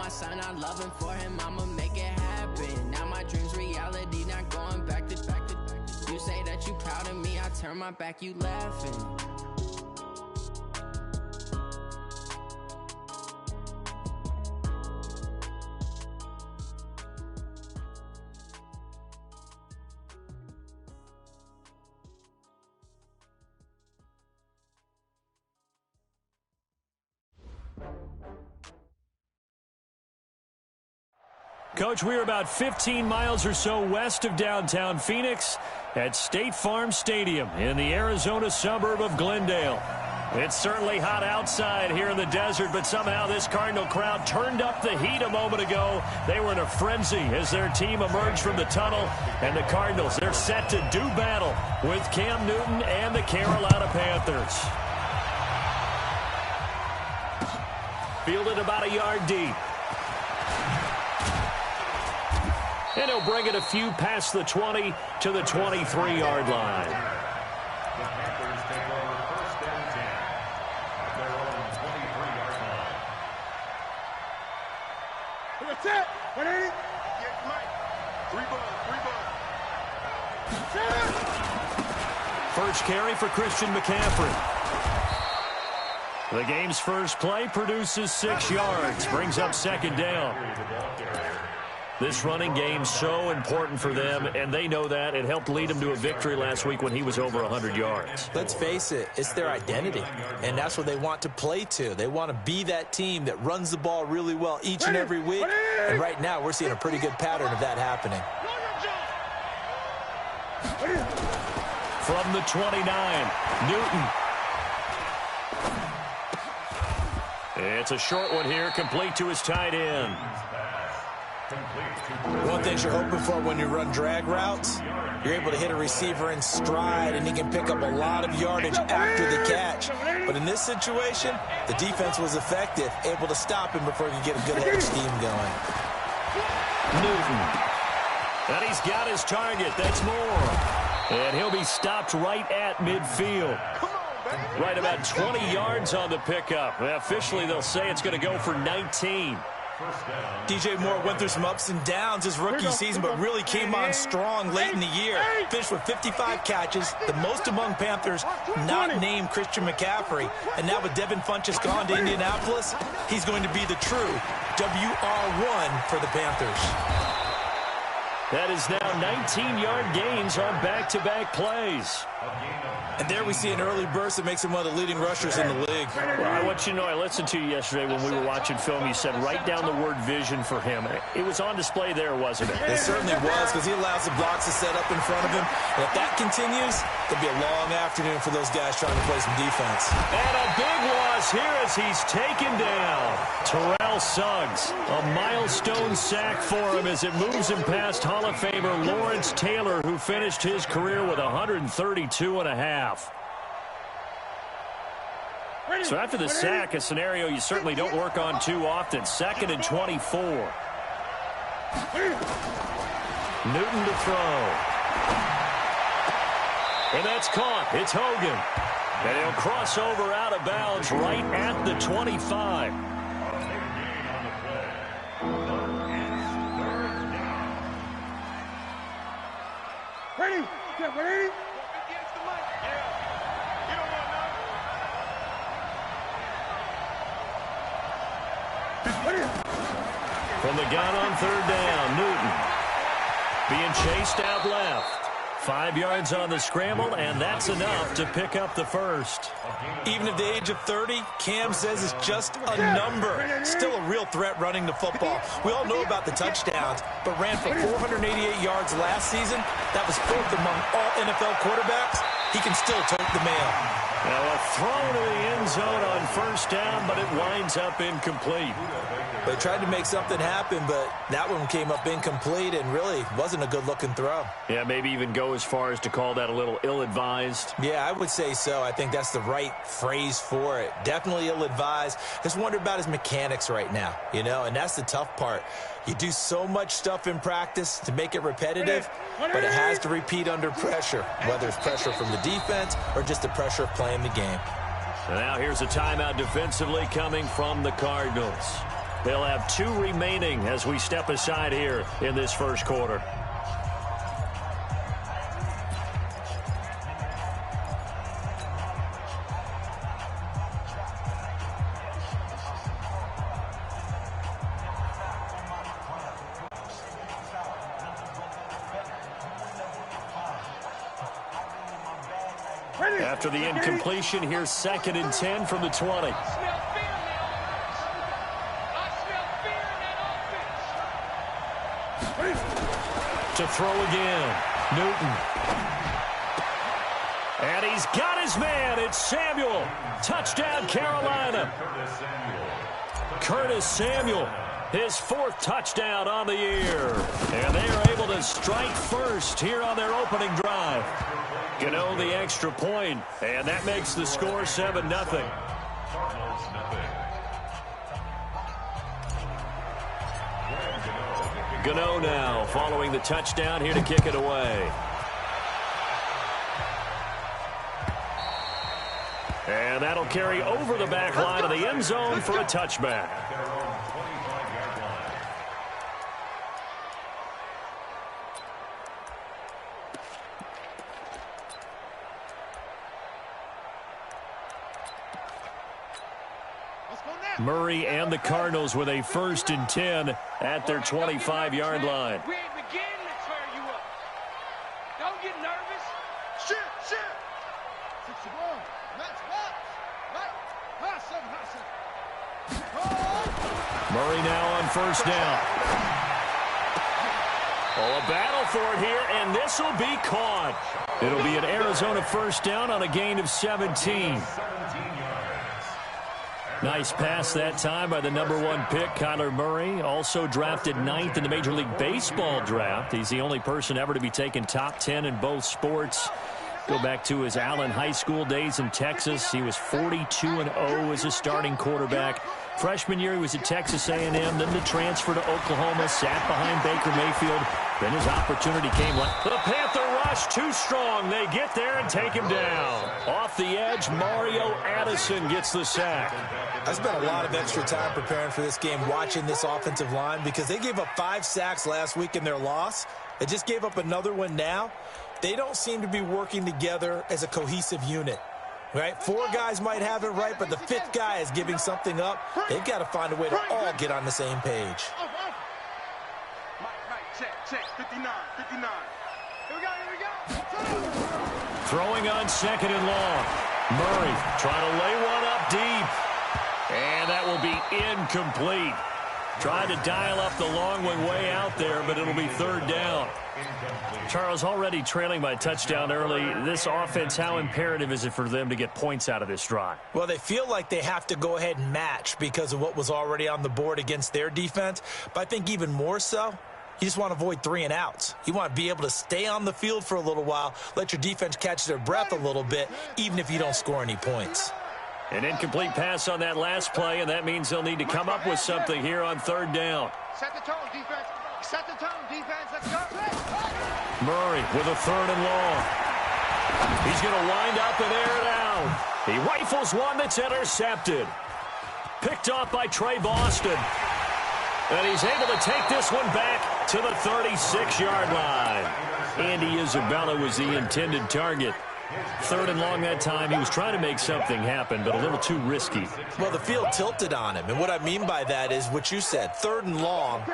my son, I love him for him, I'ma make it happen. Now my dream's reality, not going back to. You say that you proud of me, I turn my back, you laughing. Coach, we're about 15 miles or so west of downtown Phoenix at State Farm Stadium in the Arizona suburb of Glendale. It's certainly hot outside here in the desert, but somehow this Cardinal crowd turned up the heat a moment ago. They were in a frenzy as their team emerged from the tunnel, and the Cardinals, they're set to do battle with Cam Newton and the Carolina Panthers. Fielded about a yard deep. And he'll bring it a few past the 20 to the 23-yard line. The Panthers take over first and 10 at their own 23-yard line. That's it. 180. Get Mike. Three ball. First carry for Christian McCaffrey. The game's first play produces 6 yards, brings up second down. This running game's so important for them, and they know that. It helped lead them to a victory last week when he was over 100 yards. Let's face it, it's their identity, and that's what they want to play to. They want to be that team that runs the ball really well each and every week, and right now we're seeing a pretty good pattern of that happening. From the 29, Newton. It's a short one here, complete to his tight end. One thing you're hoping for when you run drag routes, you're able to hit a receiver in stride, and he can pick up a lot of yardage after the catch. But in this situation, the defense was effective, able to stop him before he could get a good head of steam going. Newton. And he's got his target. That's more. And he'll be stopped right at midfield. Right about 20 yards on the pickup. Officially, they'll say it's going to go for 19. DJ Moore went through some ups and downs his rookie season, but really came on strong late in the year. Finished with 55 catches, the most among Panthers not named Christian McCaffrey. And now with Devin Funchess gone to Indianapolis, he's going to be the true WR1 for the Panthers. That is now 19-yard gains on back-to-back plays. And there we see an early burst that makes him one of the leading rushers in the league. Well, I want you to know, I listened to you yesterday when we were watching film. You said write down the word vision for him. It was on display there, wasn't it? It certainly was, because he allows the blocks to set up in front of him. And if that continues, it'll be a long afternoon for those guys trying to play some defense. And a big loss here as he's taken down. Terrell Suggs, a milestone sack for him as it moves him past Hall of Famer Lawrence Taylor, who finished his career with 132.5. So after the sack, a scenario you certainly don't work on too often. 2nd and 24. Newton to throw. And that's caught. It's Hogan. And he'll cross over out of bounds right at the 25. Ready? Get ready? From the gun on 3rd down, Newton being chased out left. 5 yards on the scramble, and that's enough to pick up the first. Even at the age of 30, Cam says it's just a number. Still a real threat running the football. We all know about the touchdowns, but ran for 488 yards last season. That was 4th among all NFL quarterbacks. He can still tote the mail. Now a throw to the end zone on 1st down, but it winds up incomplete. They tried to make something happen, but that one came up incomplete and really wasn't a good-looking throw. Yeah, maybe even go as far as to call that a little ill-advised. Yeah, I would say so. I think that's the right phrase for it. Definitely ill-advised. Just wonder about his mechanics right now, you know, and that's the tough part. You do so much stuff in practice to make it repetitive, but it has to repeat under pressure, whether it's pressure from the defense or just the pressure of playing the game. And now here's a timeout defensively coming from the Cardinals. They'll have 2 remaining as we step aside here in this first quarter. After the incompletion, here's 2nd and 10 from the 20. To throw again, Newton. And he's got his man. It's Samuel. Touchdown, Carolina. Curtis Samuel, his 4th touchdown on the year. And they are able to strike first here on their opening drive. Gano the extra point, and that makes the score 7-0. Gano now following the touchdown here to kick it away. And that'll carry over the back line of the end zone for a touchback. Murray and the Cardinals with a 1st and 10 at their 25-yard line. We ain't beginning to tear you up. Don't get nervous. Shit. 61. Match box. Murray now on 1st down. Oh, a battle for it here, and this will be caught. It'll be an Arizona 1st down on a gain of 17. Nice pass that time by the #1 pick, Kyler Murray. Also drafted 9th in the Major League Baseball draft. He's the only person ever to be taken top 10 in both sports. Go back to his Allen High School days in Texas. He was 42-0 as a starting quarterback. Freshman year, he was at Texas A&M, then the transfer to Oklahoma, sat behind Baker Mayfield. Then his opportunity came. The Panther rush too strong. They get there and take him down. Off the edge, Mario Addison gets the sack. I spent a lot of extra time preparing for this game, watching this offensive line, because they gave up 5 sacks last week in their loss. They just gave up another one now. They don't seem to be working together as a cohesive unit. Right? 4 guys might have it right, but the 5th guy is giving something up. They've got to find a way to all get on the same page. Check. 59. Here we go. Throwing on 2nd and long. Murray trying to lay one up deep. And that will be incomplete. Tried to dial up the long one way out there, but it'll be 3rd down. Charles, already trailing by a touchdown early. This offense, how imperative is it for them to get points out of this drive? Well, they feel like they have to go ahead and match because of what was already on the board against their defense. But I think even more so, you just want to avoid 3 and outs. You want to be able to stay on the field for a little while, let your defense catch their breath a little bit, even if you don't score any points. An incomplete pass on that last play, and that means they'll need to come up with something here on 3rd down. Set the tone, defense. Let's go. Murray with a 3rd and long. He's going to wind up and air it out. He rifles one that's intercepted. Picked off by Trey Boston. And he's able to take this one back to the 36-yard line. Andy Isabella was the intended target. 3rd and long that time. He was trying to make something happen, but a little too risky. Well, the field tilted on him, and what I mean by that is what you said. 3rd and long,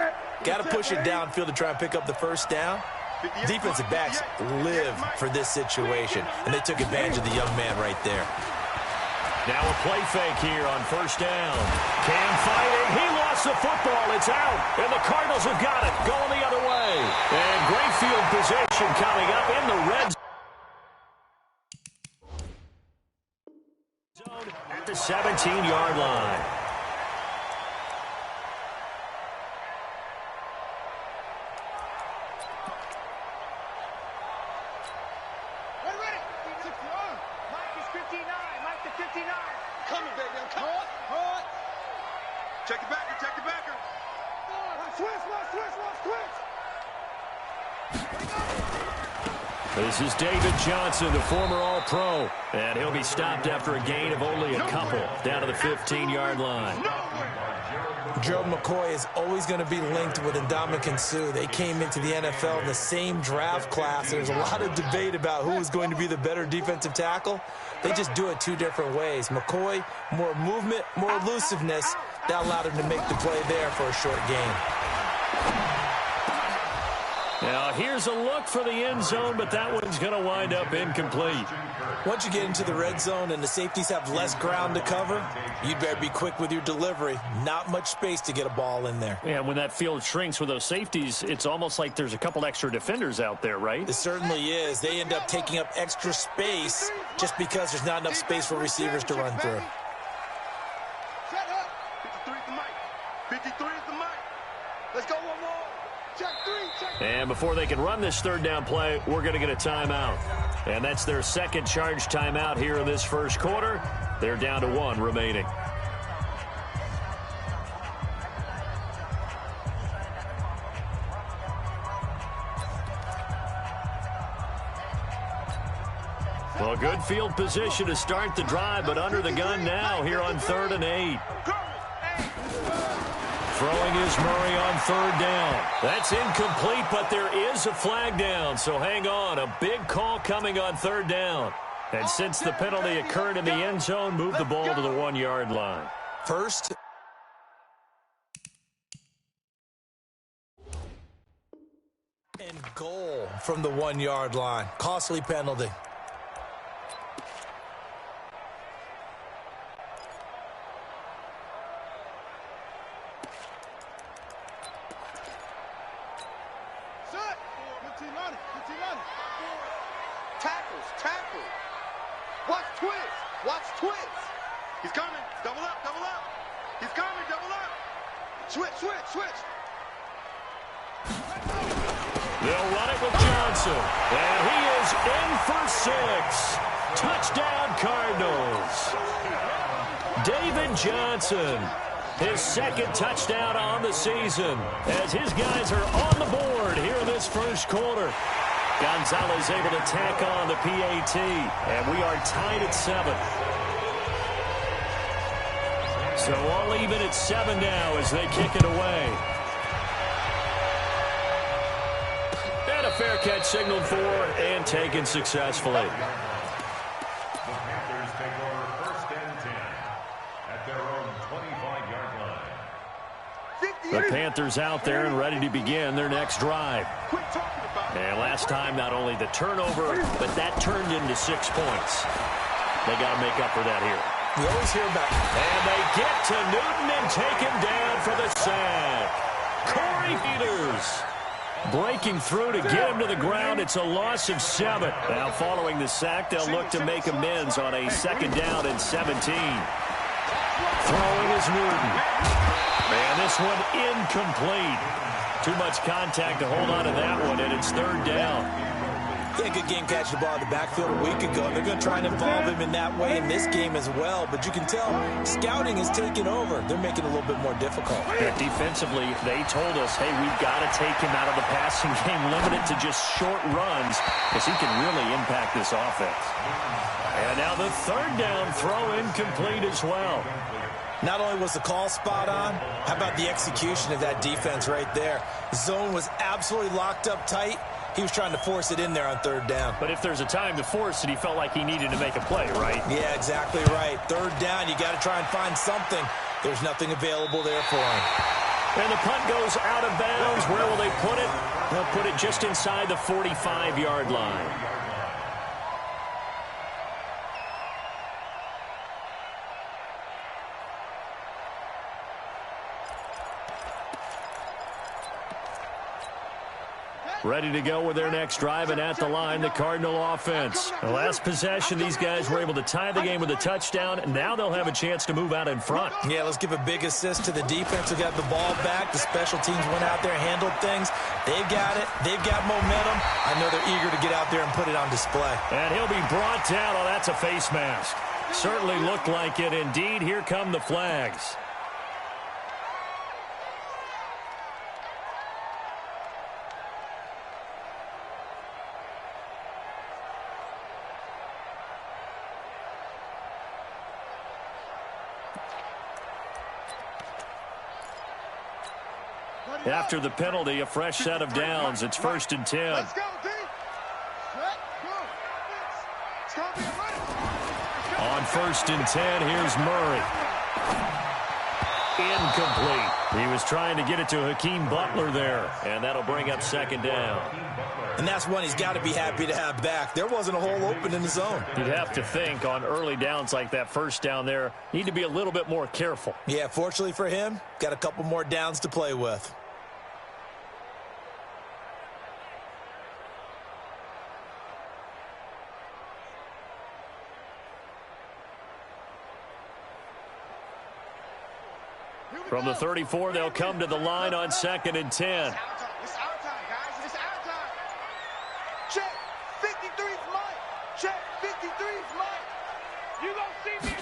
got to push it downfield to try and pick up the 1st down. Defensive backs live for this situation, and they took advantage of the young man right there. Now a play fake here on 1st down. Cam fighting. He lost the football. It's out, and the Cardinals have got it. Going the other way. And great field position coming up in the red zone at the 17-yard line. Check the backer. This is David Johnson, the former All-Pro, and he'll be stopped after a gain of only a couple down to the 15-yard line. Gerald McCoy is always going to be linked with Ndamukong Suh. They came into the NFL in the same draft class. There's a lot of debate about who is going to be the better defensive tackle. They just do it two different ways. McCoy, more movement, more elusiveness. That allowed him to make the play there for a short gain. Now, here's a look for the end zone, but that one's going to wind up incomplete. Once you get into the red zone and the safeties have less ground to cover, you'd better be quick with your delivery. Not much space to get a ball in there. Yeah, when that field shrinks with those safeties, it's almost like there's a couple extra defenders out there, right? It certainly is. They end up taking up extra space just because there's not enough space for receivers to run through. Shut up. 53 is the mic. 53 is the mic. Let's go one more. Check three. And before they can run this third down play, we're going to get a timeout. And that's their second charge timeout here in this first quarter. They're down to 1 remaining. Well, good field position to start the drive, but under the gun now here on 3rd and 8. Throwing is Murray on 3rd down. That's incomplete, but there is a flag down, so hang on. A big call coming on 3rd down. And since the penalty occurred in the end zone, move the ball to the 1-yard line. First and goal from the 1-yard line. Costly penalty. Tackle. Watch twist. Watch twist. He's coming. Double up. He's coming. Double up. Switch. They'll run it with Johnson. And he is in for 6. Touchdown, Cardinals. David Johnson, his second touchdown on the season, as his guys are on the board here in this first quarter. Gonzalez able to tack on the PAT, and we are tied at 7. So all even at 7 now as they kick it away. And a fair catch signaled for and taken successfully. The Panthers take over 1st and 10 at their own 25-yard line. The Panthers out there and ready to begin their next drive. Quit talking about it. And last time, not only the turnover, but that turned into 6 points. They got to make up for that here. We always hear about it. And they get to Newton and take him down for the sack. Corey Peters breaking through to get him to the ground. It's a loss of 7. Now following the sack, they'll look to make amends on a 2nd down and 17. Throwing is Newton. And this one incomplete. Too much contact to hold on to that one, and it's 3rd down. He had a good game catching the ball in the backfield a week ago. They're going to try and involve him in that way in this game as well. But you can tell scouting is taking over. They're making it a little bit more difficult. Yeah, defensively, they told us, hey, we've got to take him out of the passing game, limit it to just short runs, because he can really impact this offense. And now the 3rd down throw incomplete as well. Not only was the call spot on, how about the execution of that defense right there? The zone was absolutely locked up tight. He was trying to force it in there on 3rd down. But if there's a time to force it, he felt like he needed to make a play, right? Yeah, exactly right. 3rd down, you got to try and find something. There's nothing available there for him. And the punt goes out of bounds. Where will they put it? They'll put it just inside the 45-yard line. Ready to go with their next drive, and at the line, the Cardinal offense. The last possession, these guys were able to tie the game with a touchdown, and now they'll have a chance to move out in front. Yeah, let's give a big assist to the defense who got the ball back. The special teams went out there, handled things. They've got it. They've got momentum. I know they're eager to get out there and put it on display. And he'll be brought down. Oh, that's a face mask. Certainly looked like it. Indeed, here come the flags. After the penalty, a fresh set of downs. It's 1st and 10. Let's go, D. Let go. It's gonna be a run. On 1st and 10, here's Murray. Incomplete. He was trying to get it to Hakeem Butler there, and that'll bring up 2nd down. And that's one he's got to be happy to have back. There wasn't a hole open in the zone. You'd have to think on early downs like that, 1st down there, need to be a little bit more careful. Yeah, fortunately for him, got a couple more downs to play with. From the 34, they'll come to the line on 2nd and 10. It's our time, guys. It's our time. Check. 53's mine. Check. 53's mine. You gonna see me?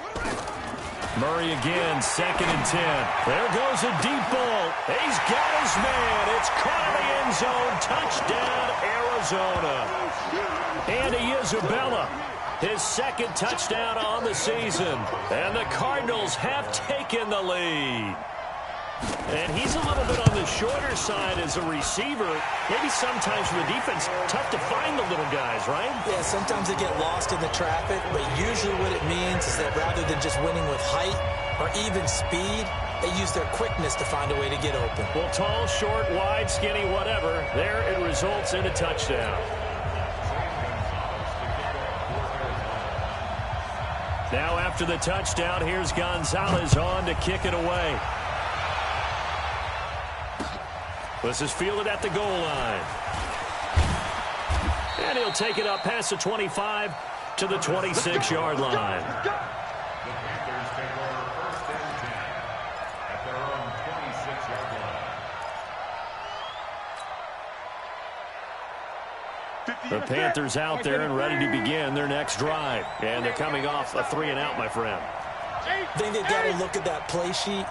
Murray again, 2nd and 10. There goes a deep ball. He's got his man. It's caught in the end zone. Touchdown, Arizona. Andy Isabella, his 2nd touchdown on the season. And the Cardinals have taken the lead. And he's a little bit on the shorter side as a receiver. Maybe sometimes for the defense, tough to find the little guys, right? Yeah, sometimes they get lost in the traffic, but usually what it means is that rather than just winning with height or even speed, they use their quickness to find a way to get open. Well, tall, short, wide, skinny, whatever, there it results in a touchdown. Now after the touchdown, here's Gonzalez on to kick it away. This is fielded at the goal line. And he'll take it up past the 25 to the 26-yard line. The Panthers take over 1st and 10 at their own 26-yard line. The Panthers out there and ready to begin their next drive. And they're coming off a 3-and-out, my friend. I think they've got to look at that play sheet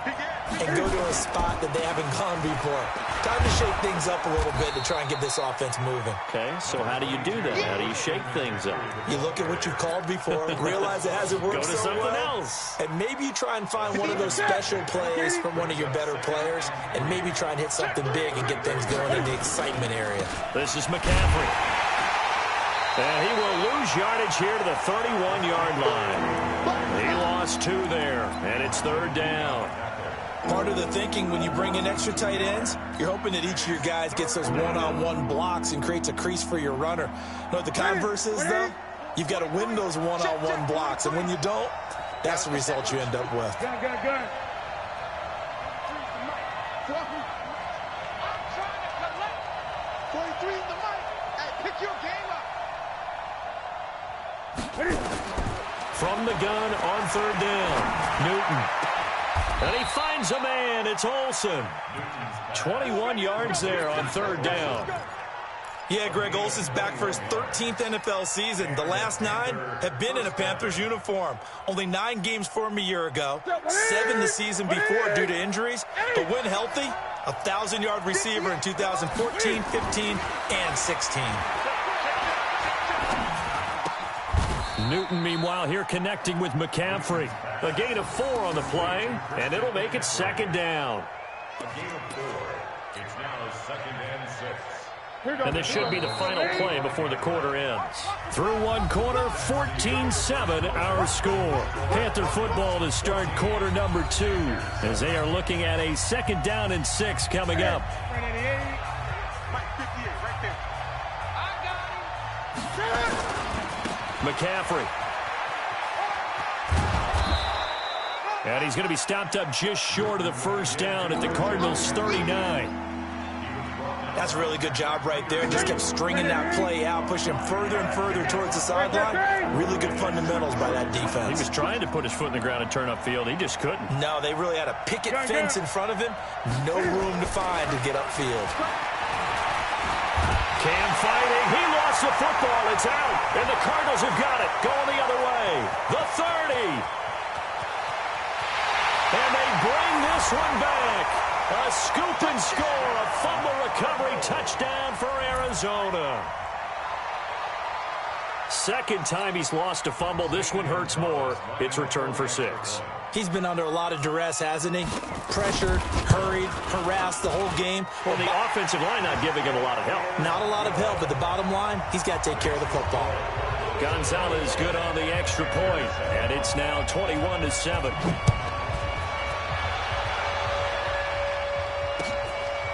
and go to a spot that they haven't gone before. Time to shake things up a little bit to try and get this offense moving. Okay, so how do you do that? How do you shake things up? You look at what you called before, realize it hasn't worked Go to so something well, else. and maybe you try and find one of those special plays from one of your better players, and maybe try and hit something big and get things going in the excitement area. This is McCaffrey. And he will lose yardage here to the 31-yard line. He lost 2 there, and it's 3rd down. Part of the thinking when you bring in extra tight ends, you're hoping that each of your guys gets those one-on-one blocks and creates a crease for your runner. You know what the converse is, though? You've got to win those one-on-one blocks, and when you don't, that's the result you end up with. Gun. I'm trying to collect. 43's the mic. Hey, pick your game up. From the gun on 3rd down, Newton. And he finds a man. It's Olsen. 21 yards there on 3rd down. Yeah, Greg Olsen's back for his 13th NFL season. The last 9 have been in a Panthers uniform. Only 9 games for him a year ago, 7 the season before due to injuries. But when healthy, a 1,000-yard receiver in 2014, 15, and 16. Newton, meanwhile, here connecting with McCaffrey. A gain of 4 on the play, and it'll make it 2nd down. A gain of 4. It's now 2nd and 6. And this should be the final play before the quarter ends. Through 1 quarter, 14-7 our score. Panther football to start quarter number 2 as they are looking at a 2nd down and 6 coming up. McCaffrey. And he's going to be stopped up just short of the 1st down at the Cardinals' 39. That's a really good job right there. Just kept stringing that play out, pushing further and further towards the sideline. Really good fundamentals by that defense. He was trying to put his foot in the ground and turn upfield. He just couldn't. No, they really had a picket fence in front of him. No room to find to get upfield. Cam fighting. He lost the football. It's out. And the Cardinals have got it. Going the other way. The 30. And they bring this one back. A scoop and score. A fumble recovery touchdown for Arizona. second time he's lost a fumble. This one hurts more. It's returned for 6. He's been under a lot of duress, hasn't he? Pressured, hurried, harassed the whole game. Well, the offensive line not giving him a lot of help. Not a lot of help, but the bottom line, he's got to take care of the football. Gonzalez good on the extra point, and it's now 21-7.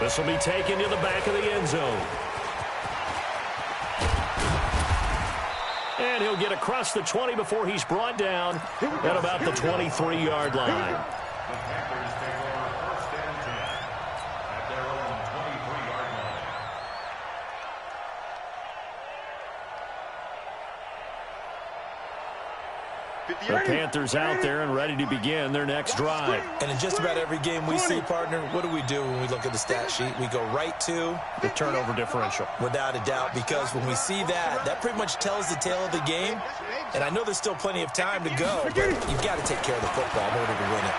This will be taken to the back of the end zone. And he'll get across the 20 before he's brought down at about the 23-yard line. The Panthers take over first and 10 at their own 23-yard line. The Panthers out there and ready to begin their next drive. And in just about every game we see, partner, what do we do when we look at the stat sheet? We go right to the turnover differential. Without a doubt, because when we see that, that pretty much tells the tale of the game. And I know there's still plenty of time to go, but you've got to take care of the football in order to win it.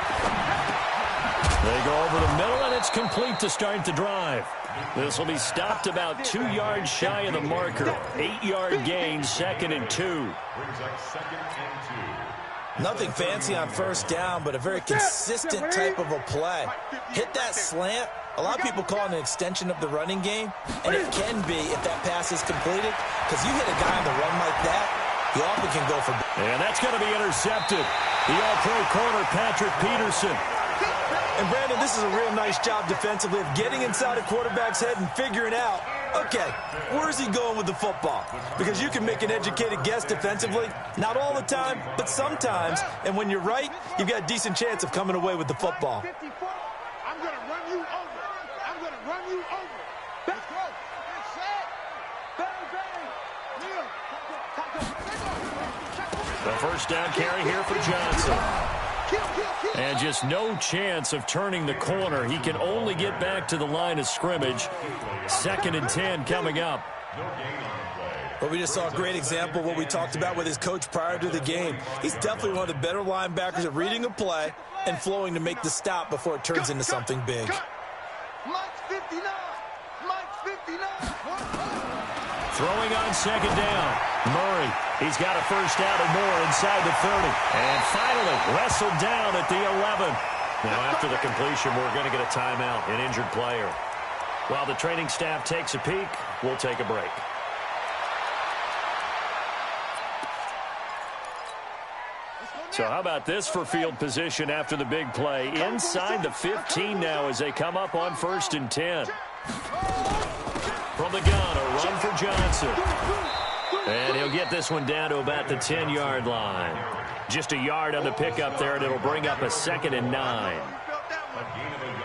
They go over the middle, and it's complete to start the drive. This will be stopped about 2 yards shy of the marker. 8-yard gain, 2nd and 2. Brings up 2nd and 2. Nothing fancy on first down, but a very consistent type of a play. Hit that slant. A lot of people call it an extension of the running game, and it can be if that pass is completed, because you hit a guy on the run like that, he often can go for... And that's going to be intercepted. The all-pro corner, Patrick Peterson. And, Brandon, this is a real nice job defensively of getting inside a quarterback's head and figuring out, okay, where is he going with the football? Because you can make an educated guess defensively, not all the time, but sometimes. And when you're right, you've got a decent chance of coming away with the football. I'm going to run you over. I'm going to run you over. Let's go. Get set. Bang, bang. The first down carry here for Johnson. And just no chance of turning the corner. He can only get back to the line of scrimmage. 2nd and 10 coming up. But we just saw a great example of what we talked about with his coach prior to the game. He's definitely one of the better linebackers at reading a play and flowing to make the stop before it turns into something big. Mike's 59. Mike's 59. Throwing on 2nd down. Murray, he's got a first down and more inside the 30. And finally, wrestled down at the 11. Now, after the completion, we're going to get a timeout, an injured player. While the training staff takes a peek, we'll take a break. So how about this for field position after the big play? Inside the 15 now as they come up on 1st and 10. From the gun, a run for Johnson. And he'll get this one down to about the 10-yard line. Just a yard on the pickup there, and it'll bring up a 2nd and 9.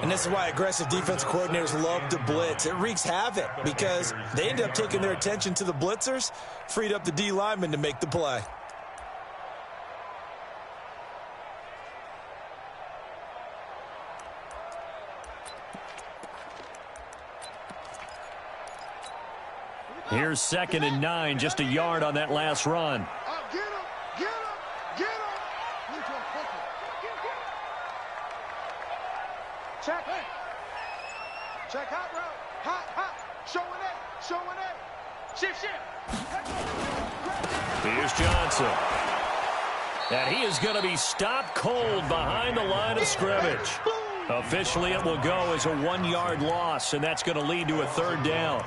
And this is why aggressive defense coordinators love to blitz. It wreaks havoc because they end up taking their attention to the blitzers, freed up the D lineman to make the play. Here's 2nd and 9, just a yard on that last run. Get him, get him, get him. Check. Check hot route. Hot. Showing it. Shift. Here's Johnson. And he is going to be stopped cold behind the line of scrimmage. Officially, it will go as a 1-yard loss, and that's going to lead to a 3rd down.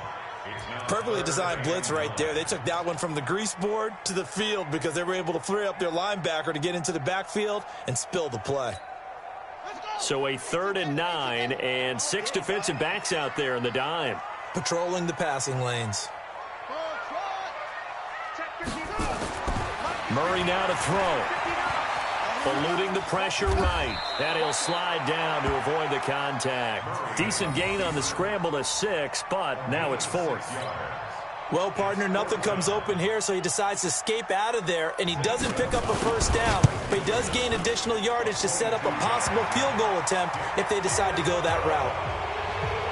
Perfectly designed blitz right there. They took that one from the grease board to the field because they were able to free up their linebacker to get into the backfield and spill the play. So a 3rd and 9 and 6 defensive backs out there in the dime. Patrolling the passing lanes. Murray now to throw. Eluding the pressure right. And he'll slide down to avoid the contact. Decent gain on the scramble to 6, but now it's 4th. Well, partner, nothing comes open here, so he decides to escape out of there, and he doesn't pick up a first down, but he does gain additional yardage to set up a possible field goal attempt if they decide to go that route.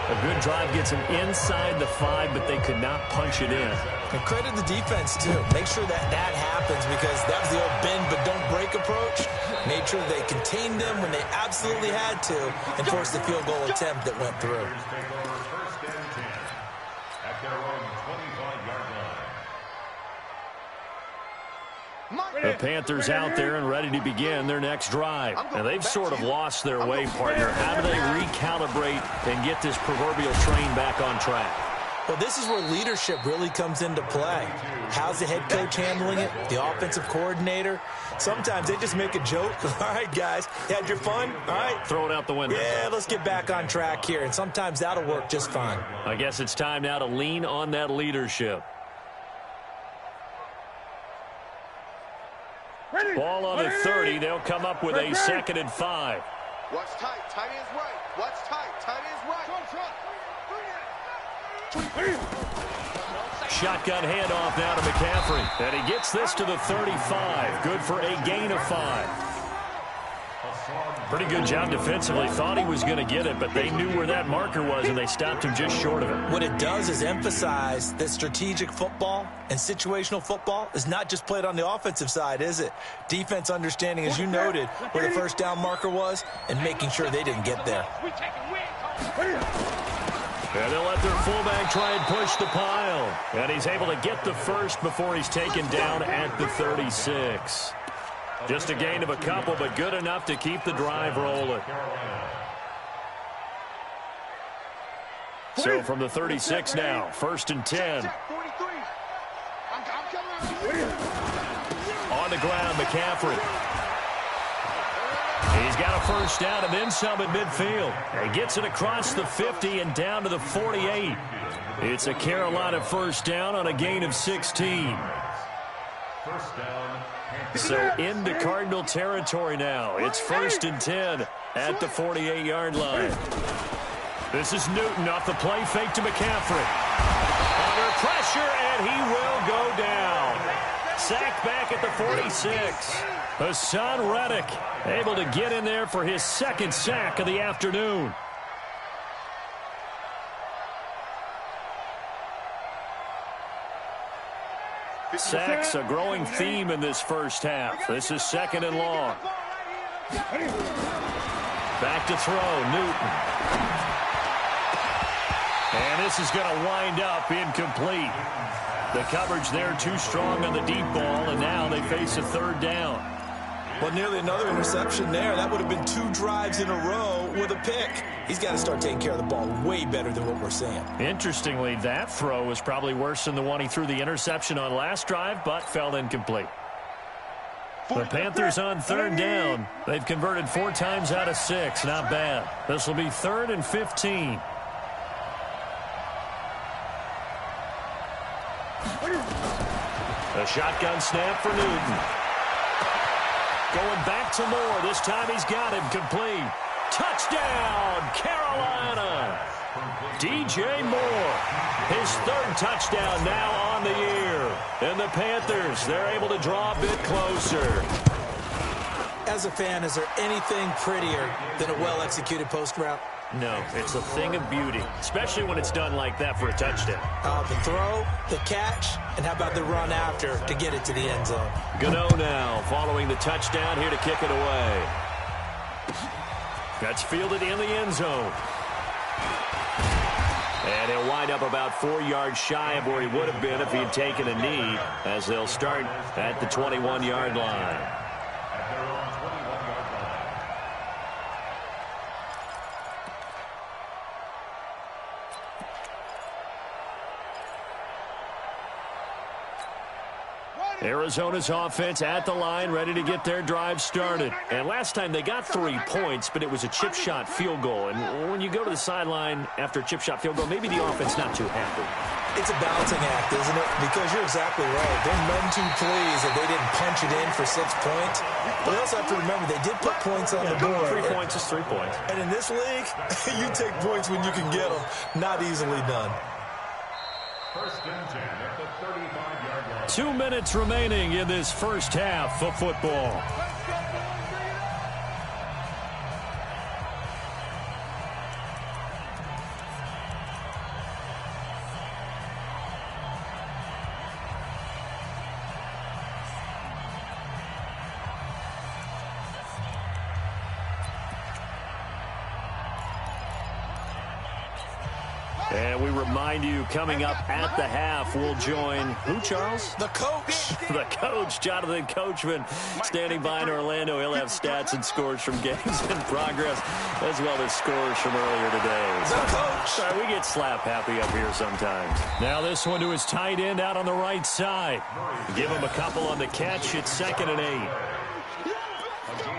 A good drive gets him inside the 5, but they could not punch it in. And credit the defense, too. Make sure that happens because that was the old bend but don't break approach. Made sure they contained them when they absolutely had to and forced the field goal attempt that went through. The Panthers out there and ready to begin their next drive. And they've sort of lost their way, partner. How do they recalibrate and get this proverbial train back on track? Well, this is where leadership really comes into play. How's the head coach handling it? The offensive coordinator? Sometimes they just make a joke. All right, guys, had your fun? All right. Throw it out the window. Yeah, let's get back on track here. And sometimes that'll work just fine. I guess it's time now to lean on that leadership. Ball on the 30. They'll come up with a 2nd and 5. What's tight? Tight ends right. What's tight? Tight ends right. Shotgun handoff now to McCaffrey. And he gets this to the 35. Good for a gain of 5. Pretty good job defensively. Thought he was going to get it, but they knew where that marker was, and they stopped him just short of it. What it does is emphasize that strategic football and situational football is not just played on the offensive side, is it? Defense understanding, as you noted, where the first down marker was and making sure they didn't get there. And they'll let their fullback try and push the pile. And he's able to get the first before he's taken down at the 36. Just a gain of a couple, but good enough to keep the drive rolling. So from the 36 now, 1st and 10. On the ground, McCaffrey. He's got a first down and then some at midfield. He gets it across the 50 and down to the 48. It's a Carolina first down on a gain of 16. First down. So into Cardinal territory now. It's 1st and 10 at the 48-yard line. This is Newton off the play fake to McCaffrey. Under pressure, and he will go down. Sacked back at the 46. Hassan Reddick able to get in there for his 2nd sack of the afternoon. Sacks a growing theme in this first half. This is 2nd and long. Back to throw, Newton. And this is going to wind up incomplete. The coverage there too strong on the deep ball, and now they face a 3rd down. Well, nearly another interception there. That would have been 2 drives in a row with a pick. He's got to start taking care of the ball way better than what we're seeing. Interestingly, that throw was probably worse than the one he threw the interception on last drive, but fell incomplete. The Panthers on 3rd down. They've converted 4 times out of 6. Not bad. This will be 3rd and 15. A shotgun snap for Newton. Going back to Moore. This time he's got him complete. Touchdown, Carolina. DJ Moore, his 3rd touchdown now on the year. And the Panthers, they're able to draw a bit closer. As a fan, is there anything prettier than a well-executed post route? No, it's a thing of beauty, especially when it's done like that for a touchdown. The throw, the catch, and how about the run after to get it to the end zone? Gano now following the touchdown here to kick it away. That's fielded in the end zone. And he'll wind up about 4 yards shy of where he would have been if he had taken a knee, as they'll start at the 21-yard line. Arizona's offense at the line, ready to get their drive started. And last time they got 3 points, but it was a chip shot field goal. And when you go to the sideline after a chip shot field goal, maybe the offense not too happy. It's a balancing act, isn't it? Because you're exactly right. They're none too pleased that they didn't punch it in for 6 points. But they also have to remember they did put points on the board. 3 points is 3 points. And in this league, you take points when you can get them. Not easily done. 1st and 10 at the 35-yard line. 2 minutes remaining in this first half of football. And we remind you, coming up at the half, we'll join who, Charles? The coach. The coach, Jonathan Coachman, standing by in Orlando. He'll have stats and scores from games in progress, as well as scores from earlier today. The coach. Sorry, we get slap happy up here sometimes. Now this one to his tight end out on the right side. Give him a couple on the catch. It's 2nd and 8.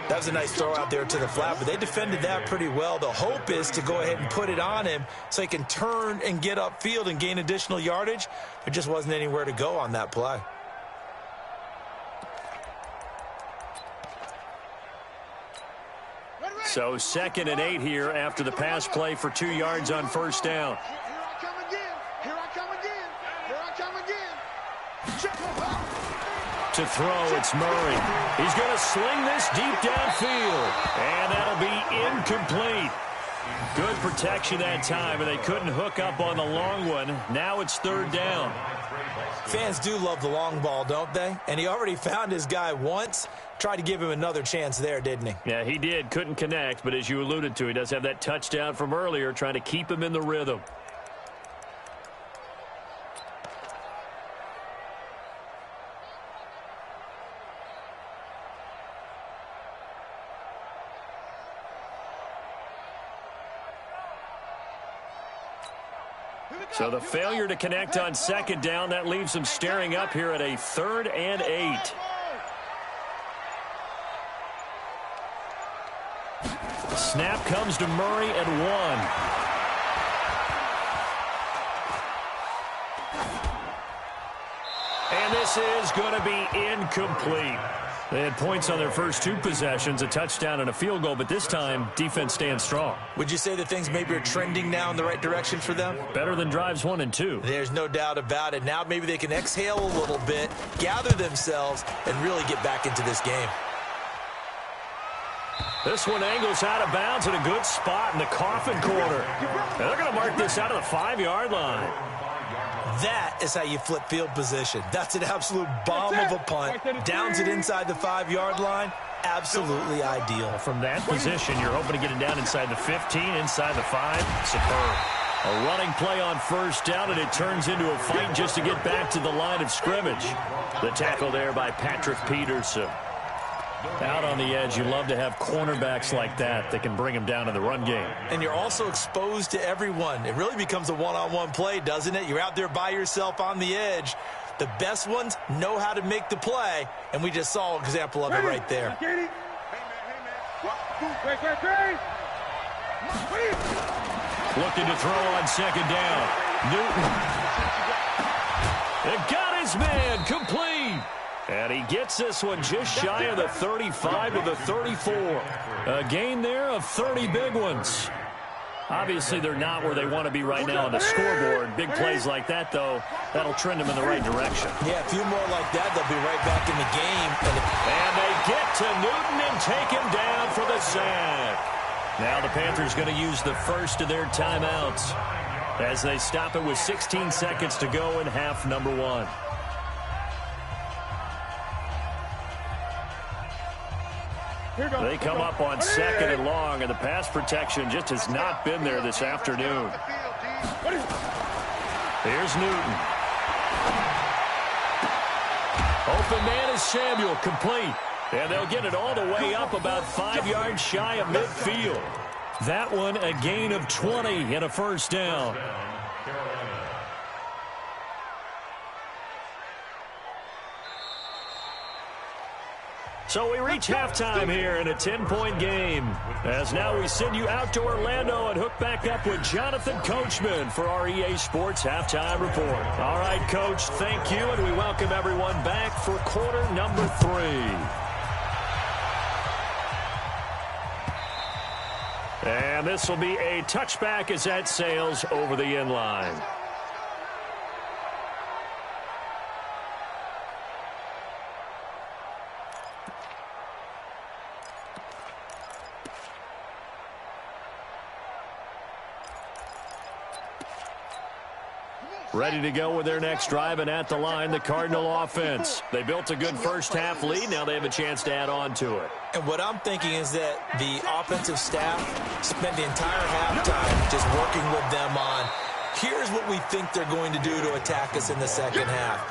That was a nice throw out there to the flat, but they defended that pretty well. The hope is to go ahead and put it on him so he can turn and get upfield and gain additional yardage. There just wasn't anywhere to go on that play. So 2nd and 8 here after the pass play for 2 yards on first down. Here I come again. Here I come again. Here I come again. Check. To throw, it's Murray. He's going to sling this deep downfield, and that'll be incomplete. Good protection that time, and they couldn't hook up on the long one. Now it's 3rd down. Fans do love the long ball, don't they? And he already found his guy once. Tried to give him another chance there, didn't he? Yeah, he did. Couldn't connect, but as you alluded to, he does have that touchdown from earlier, trying to keep him in the rhythm. So the failure to connect on 2nd down, that leaves them staring up here at a 3rd and 8. Snap comes to Murray at 1. And this is going to be incomplete. They had points on their first 2 possessions, a touchdown and a field goal, but this time, defense stands strong. Would you say that things maybe are trending now in the right direction for them? Better than drives 1 and 2. There's no doubt about it. Now maybe they can exhale a little bit, gather themselves, and really get back into this game. This one angles out of bounds at a good spot in the coffin corner. And they're going to mark this out of the 5-yard line. That is how you flip field position. That's an absolute bomb of a punt. Downs it inside the 5-yard line. Absolutely ideal. From that position, you're hoping to get it down inside the 15, inside the 5. Superb. A running play on first down, and it turns into a fight just to get back to the line of scrimmage. The tackle there by Patrick Peterson. Out on the edge, you love to have cornerbacks like that can bring them down in the run game. And you're also exposed to everyone. It really becomes a one-on-one play, doesn't it? You're out there by yourself on the edge. The best ones know how to make the play, and we just saw an example of it right there. Looking to throw on 2nd down. Newton. It got his man complete. And he gets this one just shy of the 35 to the 34. A gain there of 30 big ones. Obviously, they're not where they want to be right now on the scoreboard. Big plays like that, though, that'll trend them in the right direction. Yeah, a few more like that, they'll be right back in the game. And they get to Newton and take him down for the sack. Now the Panthers going to use the first of their timeouts as they stop it with 16 seconds to go in half number 1. They come up on 2nd and long, and the pass protection just has not been there this afternoon. Here's Newton. Open man is Samuel, complete. And they'll get it all the way up about 5 yards shy of midfield. That one a gain of 20 and a first down. So we reach halftime here in a 10-point game. As now we send you out to Orlando and hook back up with Jonathan Coachman for our EA Sports Halftime Report. All right, Coach, thank you, and we welcome everyone back for quarter number 3. And this will be a touchback as that sails over the end line. Ready to go with their next drive, and at the line, the Cardinal offense. They built a good first-half lead. Now they have a chance to add on to it. And what I'm thinking is that the offensive staff spent the entire halftime just working with them on Here's what we think they're going to do to attack us in the second half.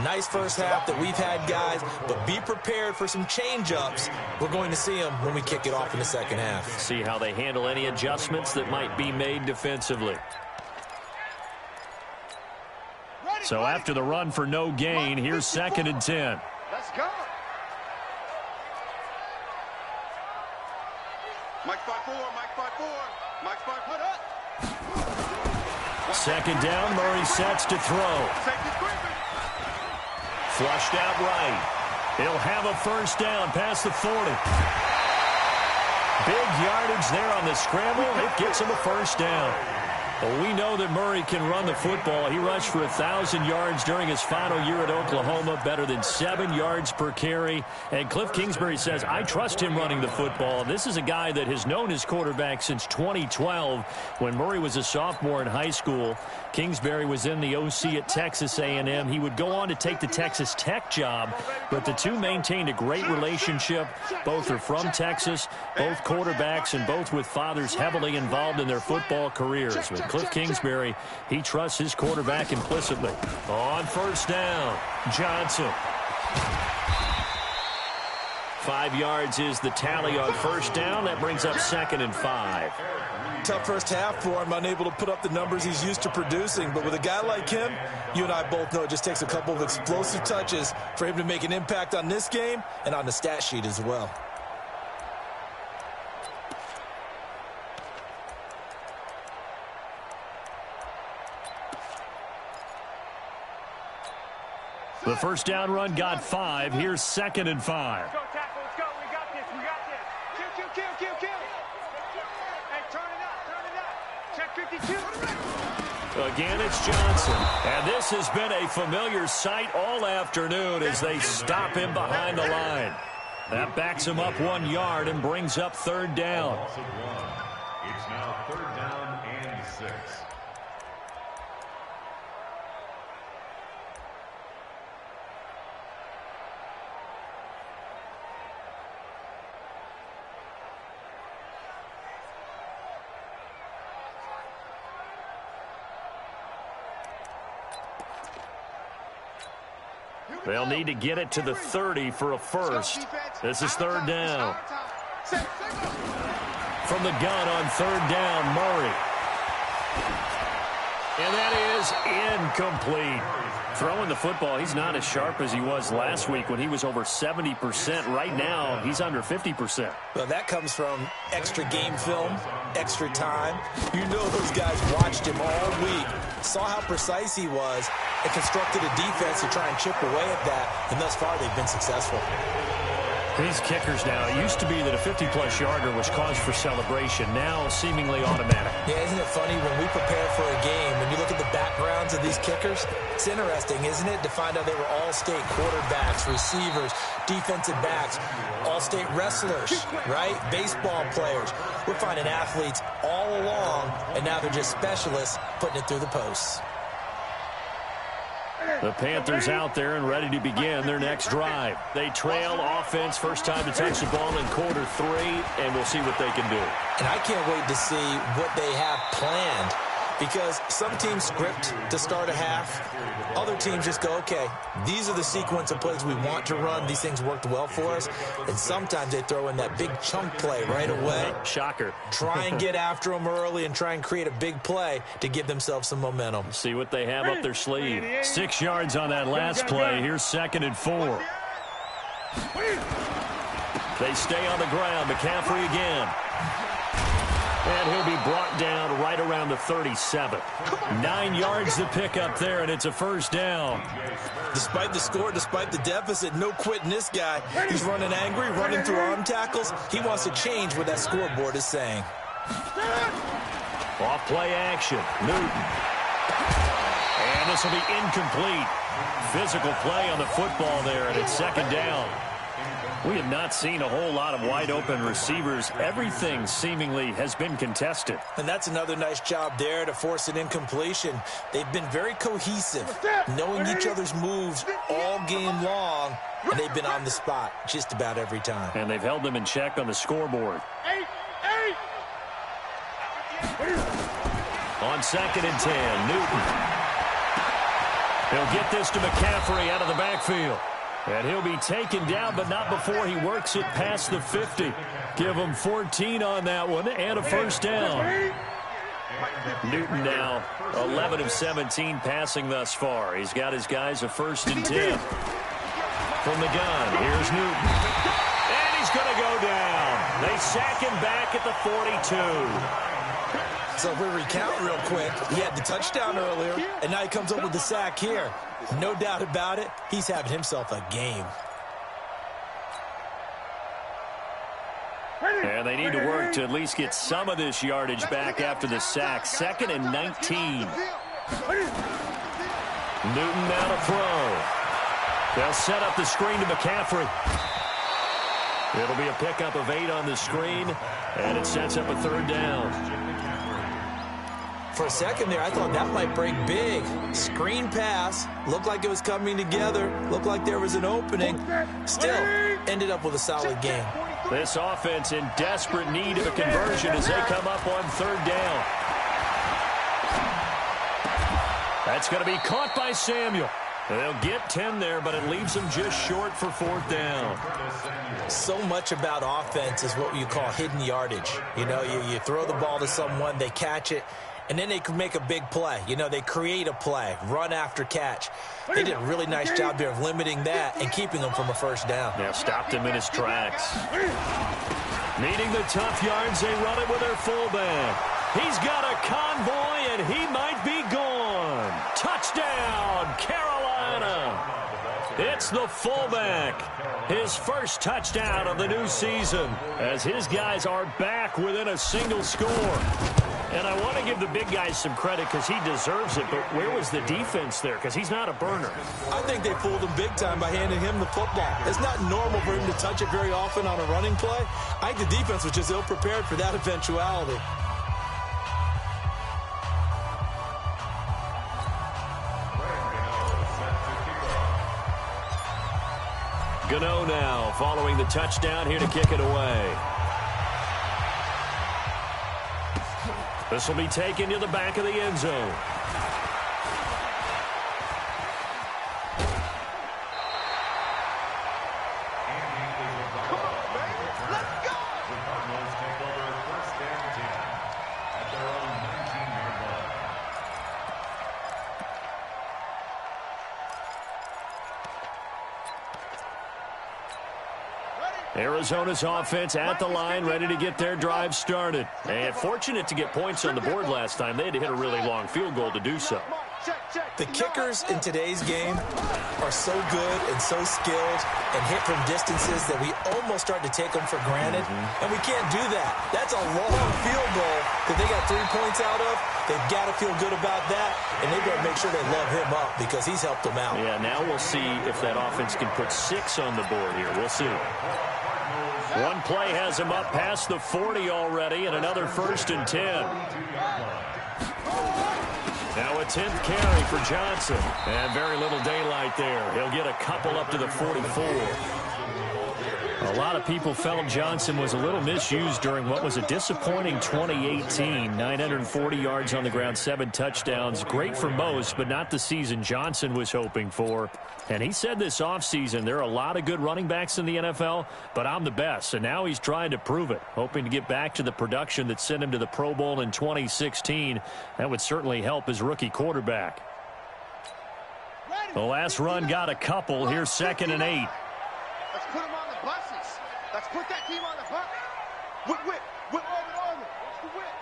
Nice first half that we've had, guys, but be prepared for some change-ups. We're going to see them when we kick it off in the second half. See how they handle any adjustments that might be made defensively. So after the run for no gain, here's 2nd and 10. Let's go. Mike 5-4, Mike 5-4, Mike 5 put up. 2nd down, Murray sets to throw. Flushed out right. He'll have a first down past the 40. Big yardage there on the scramble. It gets him a first down. Well, we know that Murray can run the football. He rushed for 1,000 yards during his final year at Oklahoma, better than 7 yards per carry. And Cliff Kingsbury says, I trust him running the football. This is a guy that has known his quarterback since 2012 when Murray was a sophomore in high school. Kingsbury was in the OC at Texas A&M. He would go on to take the Texas Tech job, but the two maintained a great relationship. Both are from Texas, both quarterbacks, and both with fathers heavily involved in their football careers. But Cliff Kingsbury, he trusts his quarterback implicitly. On first down, Johnson. 5 yards is the tally on first down. That brings up 2nd and 5. Tough first half for him, unable to put up the numbers he's used to producing. But with a guy like him, you and I both know it just takes a couple of explosive touches for him to make an impact on this game and on the stat sheet as well. The first down run got 5. Here's 2nd and 5. Let's go, tackle. Let's go. We got this. We got this. Kill. Hey, turn it up. Check 52. Again, it's Johnson. And this has been a familiar sight all afternoon as they stop him behind the line. That backs him up 1 yard and brings up 3rd down. It's now 3rd down and 6. They'll need to get it to the 30 for a first. This is 3rd down. From the gun on 3rd down, Murray. And that is incomplete. Throwing the football, he's not as sharp as he was last week when he was over 70%. Right now, he's under 50%. Well, that comes from extra game film, extra time. You know those guys watched him all week, saw how precise he was, and constructed a defense to try and chip away at that, and thus far they've been successful. These kickers now, it used to be that a 50-plus yarder was cause for celebration. Now, seemingly automatic. Yeah, isn't it funny when we prepare for a game, when you look at the backgrounds of these kickers, it's interesting, isn't it, to find out they were all-state quarterbacks, receivers, defensive backs, all-state wrestlers, right? Baseball players. We're finding athletes all along, and now they're just specialists putting it through the posts. The Panthers out there and ready to begin their next drive. They trail offense, first time to touch the ball in quarter 3, and we'll see what they can do. And I can't wait to see what they have planned, because some teams script to start a half. Other teams just go, okay, these are the sequence of plays we want to run. These things worked well for us. And sometimes they throw in that big chunk play right away. Shocker. Try and get after them early and try and create a big play to give themselves some momentum. See what they have up their sleeve. 6 yards on that last play. Here's 2nd and 4. They stay on the ground. McCaffrey again. And he'll be brought down right around the 37. 9 yards to pick up there, and it's a first down. Despite the score, despite the deficit, no quitting this guy. He's running angry, running through arm tackles. He wants to change what that scoreboard is saying. Off play action. Newton. And this will be incomplete. Physical play on the football there, and it's 2nd down. We have not seen a whole lot of wide-open receivers. Everything seemingly has been contested. And that's another nice job there to force an incompletion. They've been very cohesive, knowing each other's moves all game long, and they've been on the spot just about every time. And they've held them in check on the scoreboard. On 2nd and 10, Newton. He'll get this to McCaffrey out of the backfield. And he'll be taken down, but not before he works it past the 50. Give him 14 on that one and a first down. Newton now 11 of 17 passing thus far. He's got his guys a 1st and 10. From the gun, here's Newton. And he's going to go down. They sack him back at the 42. So if we recount real quick, he had the touchdown earlier, and now he comes up with the sack here. No doubt about it, he's having himself a game. And they need to work to at least get some of this yardage back after the sack. 2nd and 19. Newton now to throw. They'll set up the screen to McCaffrey. It'll be a pickup of 8 on the screen, and it sets up a 3rd down. For a second there, I thought that might break big. Screen pass. Looked like it was coming together. Looked like there was an opening. Still, ended up with a solid game. This offense in desperate need of a conversion as they come up on 3rd down. That's going to be caught by Samuel. They'll get 10 there, but it leaves them just short for 4th down. So much about offense is what you call hidden yardage. You know, you throw the ball to someone, they catch it, and then they can make a big play. You know, they create a play, run after catch. They did a really nice job there of limiting that and keeping them from a 1st down. Yeah, stopped him in his tracks. Needing the tough yards, they run it with their fullback. He's got a convoy, and he might be gone. Touchdown, Carolina. It's the fullback. His first touchdown of the new season as his guys are back within a single score. And I want to give the big guys some credit because he deserves it, but where was the defense there? Because he's not a burner. I think they fooled him big time by handing him the football. It's not normal for him to touch it very often on a running play. I think the defense was just ill-prepared for that eventuality. Gano now following the touchdown here to kick it away. This will be taken to the back of the end zone. Arizona's offense at the line, ready to get their drive started. And fortunate to get points on the board last time. They had to hit a really long field goal to do so. The kickers in today's game are so good and so skilled and hit from distances that we almost start to take them for granted. And we can't do that. That's a long field goal that they got 3 points out of. They've got to feel good about that, and they've got to make sure they love him up because he's helped them out. Yeah, now we'll see if that offense can put 6 on the board here. We'll see. One play has him up past the 40 already, and another 1st and 10. Now a 10th carry for Johnson. And very little daylight there. He'll get a couple up to the 44. A lot of people felt Johnson was a little misused during what was a disappointing 2018. 940 yards on the ground, 7 touchdowns. Great for most, but not the season Johnson was hoping for. And he said this offseason, there are a lot of good running backs in the NFL, but I'm the best. And now he's trying to prove it, hoping to get back to the production that sent him to the Pro Bowl in 2016. That would certainly help his rookie quarterback. The last run got a couple. Here's 2nd and 8. Let's put them on the buses. Let's put that team on the bus. Whip, whip, whip, over. What's the whip?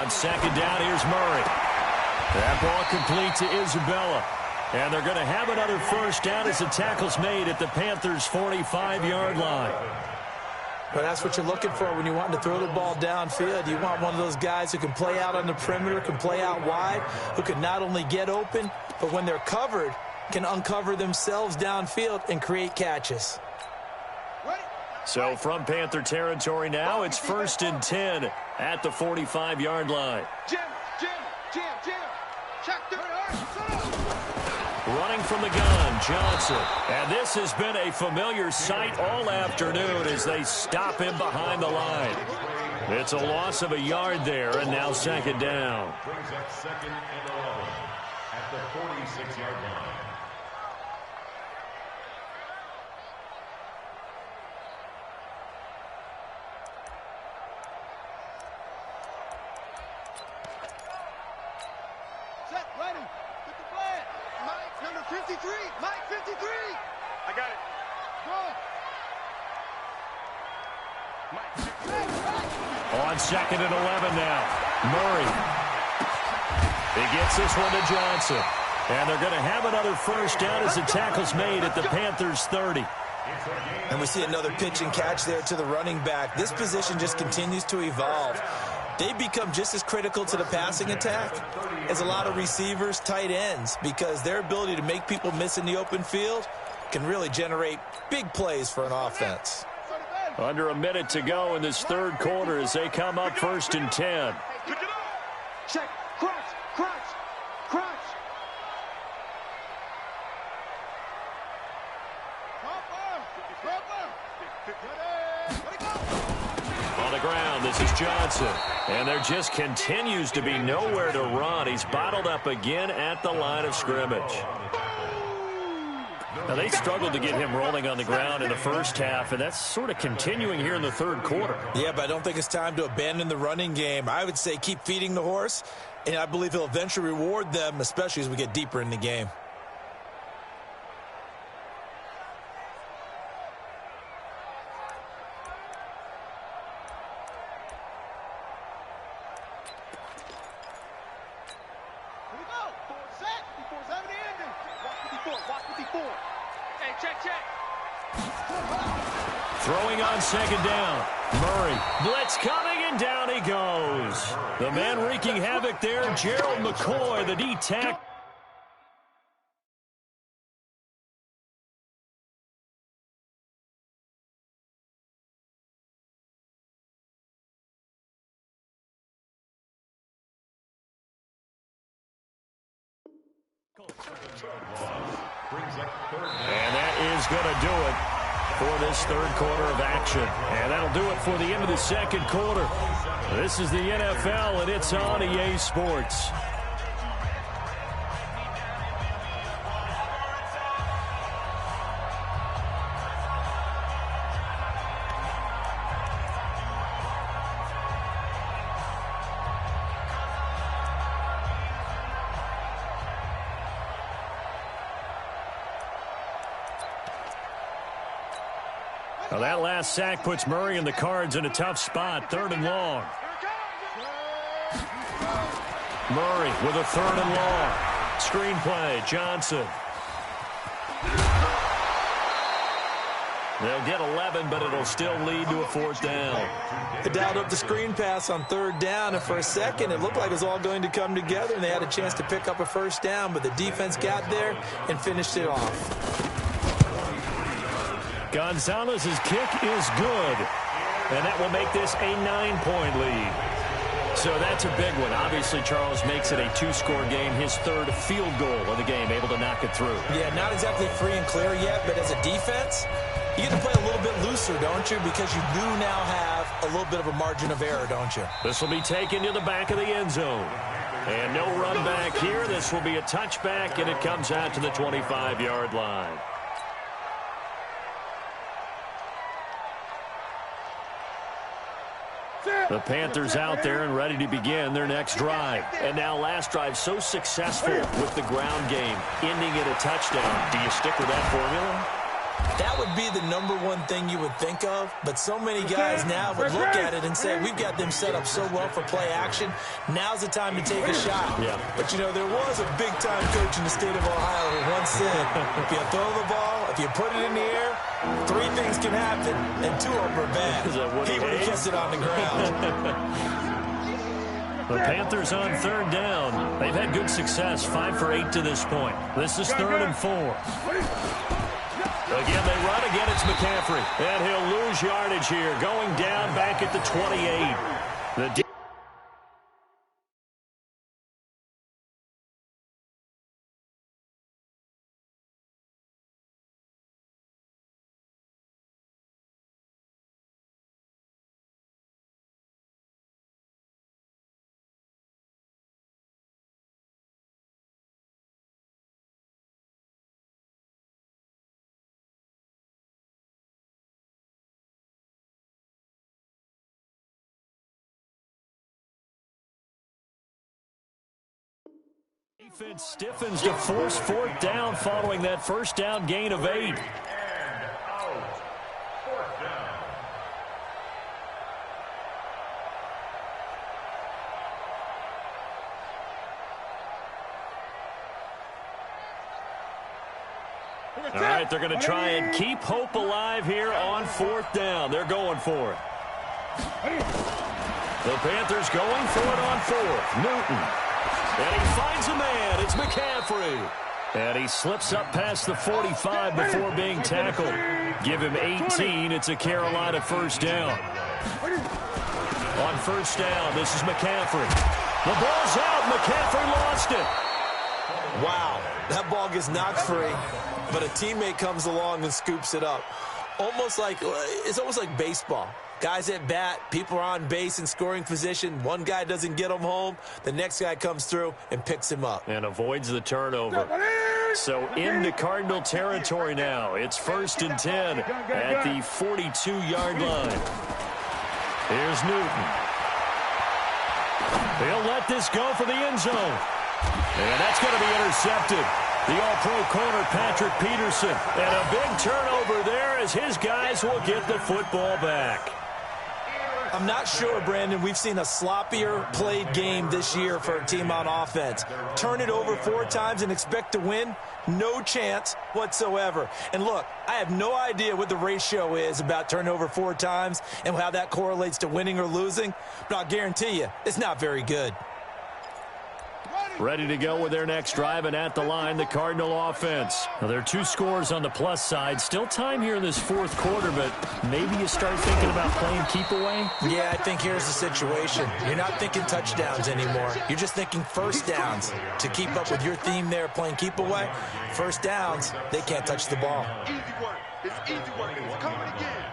On 2nd down, here's Murray. That ball complete to Isabella. And they're going to have another 1st down as the tackle's made at the Panthers' 45-yard line. But that's what you're looking for when you want to throw the ball downfield. You want one of those guys who can play out on the perimeter, can play out wide, who can not only get open, but when they're covered, can uncover themselves downfield and create catches. So from Panther territory now, it's 1st and 10 at the 45-yard line. Jim. Check the Running from the gun, Johnson. And this has been a familiar sight all afternoon as they stop him behind the line. It's a loss of a yard there, and now second down. Brings up second and 11 at the 46-yard line. Set, ready. Get the flag. Mike, number 53. Mike, 53. I got it. Go. Mike, 53. On second and 11 now. Murray. He gets this one to Johnson. And they're going to have another first down as the tackle's made at the Panthers 30. And we see another pitch and catch there to the running back. This position just continues to evolve. They become just as critical to the passing attack as a lot of receivers, tight ends, because their ability to make people miss in the open field can really generate big plays for an offense. Under a minute to go in this third quarter as they come up first and 10. Check. Crunch. Crunch. Crunch. On the ground, this is Johnson. And there just continues to be nowhere to run. He's bottled up again at the line of scrimmage. Now, they struggled to get him rolling on the ground in the first half, and that's sort of continuing here in the third quarter. Yeah, but I don't think it's time to abandon the running game. I would say keep feeding the horse, and I believe he'll eventually reward them, especially as we get deeper in the game. Here we go. Set. Before 70 ending. Watch the before. Watch the before. Hey, check. Throwing on second down. Murray. Blitz coming, and down he goes. The man wreaking havoc there, Gerald McCoy, the D-tack. And that is going to do it for this third quarter of action. And that'll do it for the end of the second quarter. This is the NFL, and it's on EA Sports. Well, that last sack puts Murray and the Cards in a tough spot, third and long. Murray with a third and long. Screenplay, Johnson. They'll get 11, but it'll still lead to a fourth down. They dialed up the screen pass on third down, and for a second it looked like it was all going to come together, and they had a chance to pick up a first down, but the defense got there and finished it off. Gonzalez's kick is good, and that will make this a 9-point lead. So that's a big one. Obviously, Charles makes it a two-score game, his third field goal of the game, able to knock it through. Yeah, not exactly free and clear yet, but as a defense, you get to play a little bit looser, don't you? Because you do now have a little bit of a margin of error, don't you? This will be taken to the back of the end zone. And no run back here. This will be a touchback, and it comes out to the 25-yard line. The Panthers out there and ready to begin their next drive. And now last drive so successful with the ground game, ending in a touchdown. Do you stick with that formula? That would be the number one thing you would think of, but so many guys now would look at it and say, we've got them set up so well for play action. Now's the time to take a shot. Yeah. But, you know, there was a big-time coach in the state of Ohio who once said, if you throw the ball, if you put it in the air, three things can happen, and two of them are bad. He would have kept it on the ground. The Panthers on third down. They've had good success, 5 for 8 to this point. This is 3rd and 4. Again, they run. Again, it's McCaffrey. And he'll lose yardage here, going down back at the 28. The Defense stiffens to force fourth down following that first down gain of 8. And out. Fourth down. All right, they're going to try and keep hope alive here on fourth down. They're going for it. The Panthers going for it on fourth. Newton. And he finds a man. It's McCaffrey. And he slips up past the 45 before being tackled. Give him 18. It's a Carolina first down. On first down, this is McCaffrey. The ball's out. McCaffrey lost it. Wow, that ball gets knocked free, but a teammate comes along and scoops it up. It's almost like baseball. Guys at bat, people are on base in scoring position. One guy doesn't get him home. The next guy comes through and picks him up. And avoids the turnover. So into Cardinal territory now. It's 1st and 10 at the 42-yard line. Here's Newton. He'll let this go for the end zone. And that's going to be intercepted. The all-pro corner, Patrick Peterson. And a big turnover there as his guys will get the football back. I'm not sure, Brandon, we've seen a sloppier played game this year for a team on offense. Turn it over 4 times and expect to win? No chance whatsoever. And look, I have no idea what the ratio is about turnover 4 times and how that correlates to winning or losing, but I'll guarantee you it's not very good. Ready to go with their next drive, and at the line, the Cardinal offense. Now, there are 2 scores on the plus side. Still time here in this 4th quarter, but maybe you start thinking about playing keep away? Yeah, I think here's the situation. You're not thinking touchdowns anymore. You're just thinking first downs. To keep up with your theme there, playing keep away, first downs, they can't touch the ball. Easy work. It's easy work. It's coming again.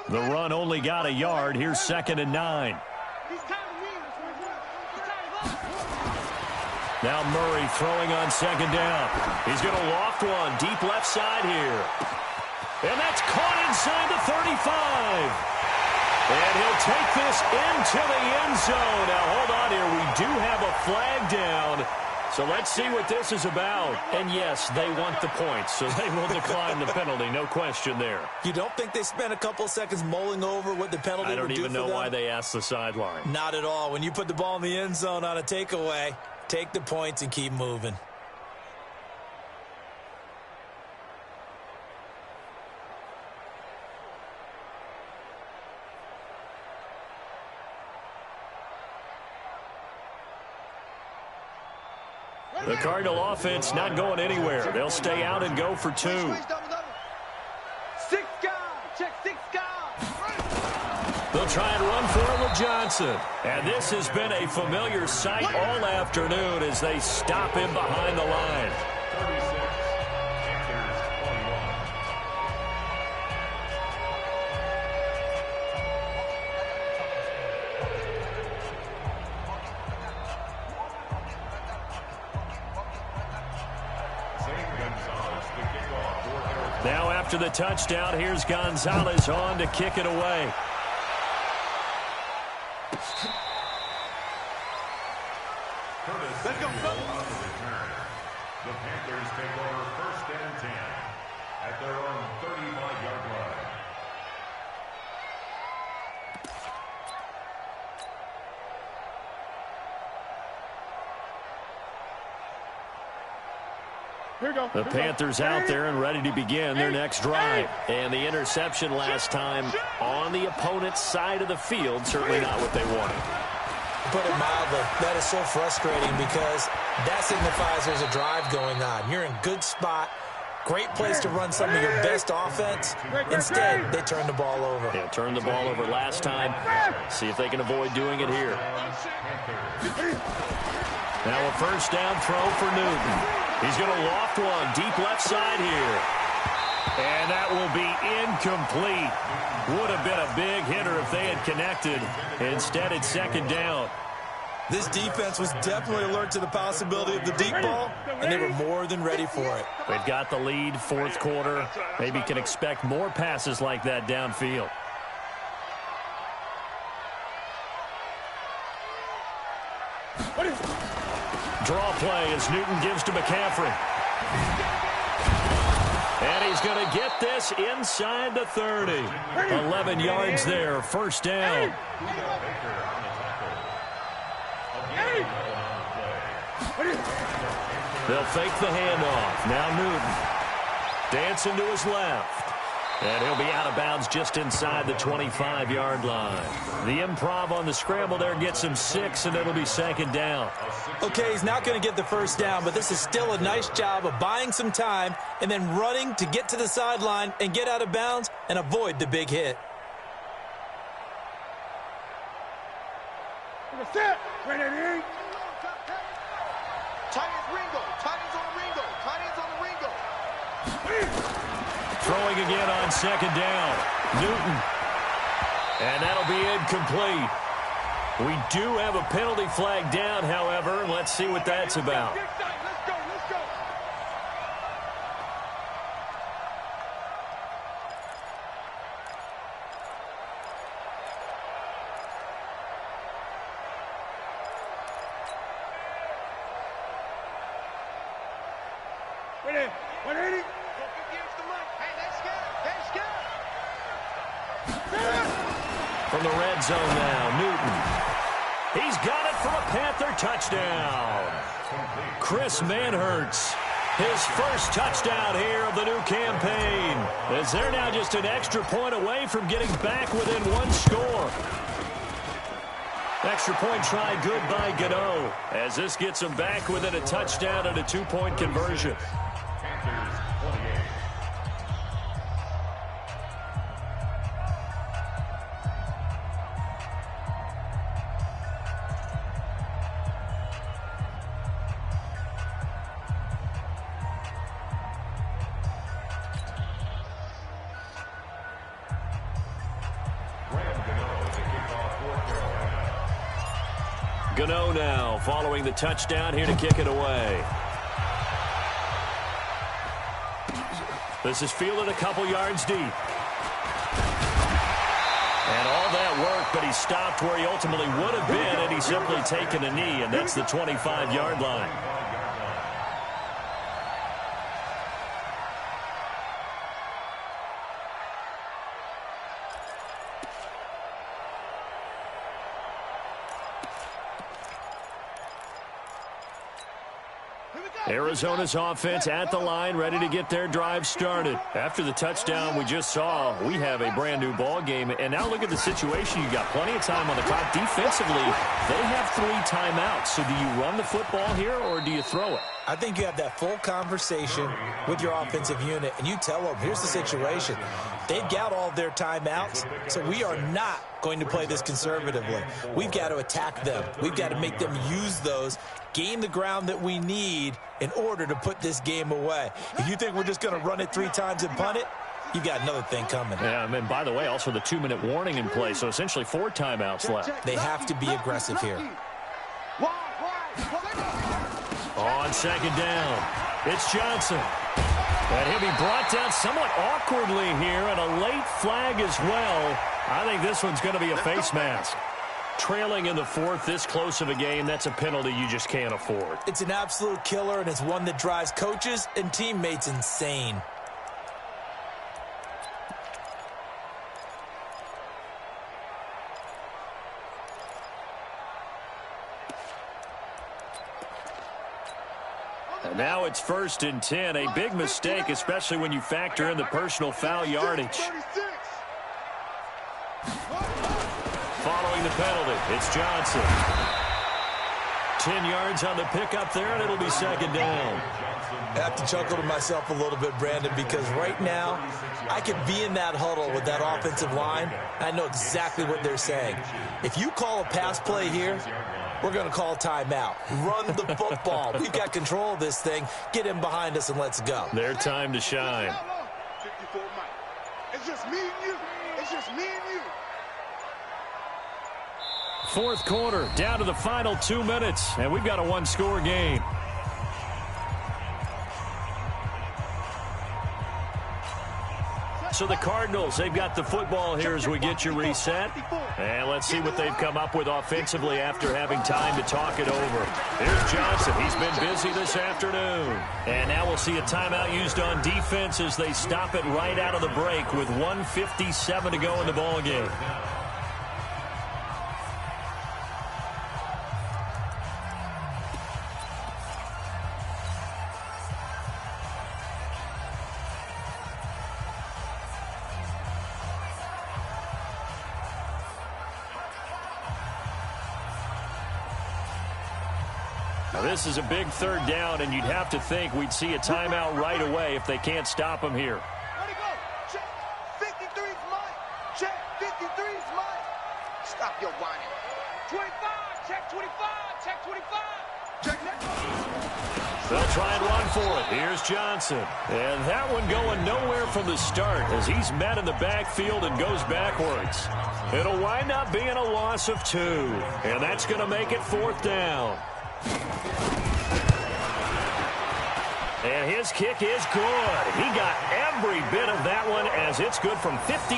The run only got a yard. Here's 2nd and 9. Now Murray throwing on 2nd down. He's going to loft one deep left side here. And that's caught inside the 35. And he'll take this into the end zone. Now hold on here. We do have a flag down. So let's see what this is about. And yes, they want the points, so they will decline the penalty. No question there. You don't think they spent a couple seconds mulling over what the penalty would do for them? I don't even know why they asked the sideline. Not at all. When you put the ball in the end zone on a takeaway, take the points and keep moving. The Cardinal offense not going anywhere. They'll stay out and go for 2. 6 guys. Check 6 guys. They'll try and run for it with Johnson. And this has been a familiar sight all afternoon as they stop him behind the line. 36, Panthers 21. Now after the touchdown, here's Gonzalez on to kick it away. Let's go. The Panthers take over 1st and 10 at their own 35-yard line. The Panthers out there and ready to begin their next drive. And the interception last time on the opponent's side of the field, certainly not what they wanted. Put it mildly, that is so frustrating because that signifies there's a drive going on. You're in good spot, great place to run some of your best offense. Instead, they turn the ball over. Yeah, turned the ball over last time. See if they can avoid doing it here. Now a first down throw for Newton. He's going to loft one deep left side here. And that will be incomplete. Would have been a big hitter if they had connected. Instead, it's second down. This defense was definitely alert to the possibility of the deep ball, and they were more than ready for it. They've got the lead, fourth quarter. Maybe can expect more passes like that downfield. Draw play as Newton gives to McCaffrey. And he's going to get this inside the 30. 11 yards there, first down. They'll fake the handoff. Now Newton dancing to his left. And he'll be out of bounds just inside the 25-yard line. The improv on the scramble there gets him 6, and it'll be second down. Okay, he's not going to get the first down, but this is still a nice job of buying some time and then running to get to the sideline and get out of bounds and avoid the big hit. Tight ends Ringo. Tight ends on Ringo. Tight ends on the Ringo. Throwing again on second down. Newton. And that'll be incomplete. We do have a penalty flag down, however. Let's see what that's about. Let's go. From the red zone now, Newton. He's got it for a Panther touchdown. Chris Manhertz, his first touchdown here of the new campaign, as they're now just an extra point away from getting back within one score. Extra point try good by Gano, as this gets them back within a touchdown and a two-point conversion. Gano now following the touchdown here to kick it away. This is fielded a couple yards deep. And all that work, but he stopped where he ultimately would have been, and he's simply taken a knee, and that's the 25-yard line. Arizona's offense at the line, ready to get their drive started. After the touchdown we just saw, we have a brand new ball game. And now look at the situation. You got plenty of time on the clock. Defensively, they have 3 timeouts. So do you run the football here or do you throw it? I think you have that full conversation with your offensive unit, and you tell them, here's the situation. They've got all their timeouts, so we are not going to play this conservatively. We've got to attack them. We've got to make them use those, gain the ground that we need in order to put this game away. If you think we're just going to run it 3 times and punt it, you got another thing coming. Yeah, and by the way, also the 2-minute warning in play, so essentially 4 timeouts left. They have to be aggressive here. On second down, it's Johnson. And he'll be brought down somewhat awkwardly here, and a late flag as well. I think this one's going to be a face mask. Trailing in the 4th, this close of a game, that's a penalty you just can't afford. It's an absolute killer, and it's one that drives coaches and teammates insane. And now it's 1st and 10, a big mistake, especially when you factor in the personal foul yardage. Following the penalty, it's Johnson. 10 yards on the pickup there, and it'll be second down. I have to chuckle to myself a little bit, Brandon, because right now I could be in that huddle with that offensive line. I know exactly what they're saying. If you call a pass play here, we're going to call timeout. Run the football. We've got control of this thing. Get him behind us and let's go. Their time to shine. 54 Mike. It's just me and you. It's just me and you. Fourth quarter, down to the final 2 minutes, and we've got a one-score game. So the Cardinals, they've got the football here as we get you reset. And let's see what they've come up with offensively after having time to talk it over. Here's Johnson. He's been busy this afternoon. And now we'll see a timeout used on defense as they stop it right out of the break with 1:57 to go in the ballgame. Now this is a big third down, and you'd have to think we'd see a timeout right away if they can't stop him here. Where'd he go? Check. 53's mine. Check. 53's mine. Stop your whining. 25. Check 25. Check 25. Check next. They'll try and run for it. Here's Johnson. And that one going nowhere from the start as he's met in the backfield and goes backwards. It'll wind up being a loss of 2. And that's going to make it fourth down. And his kick is good. He got every bit of that one as it's good from 56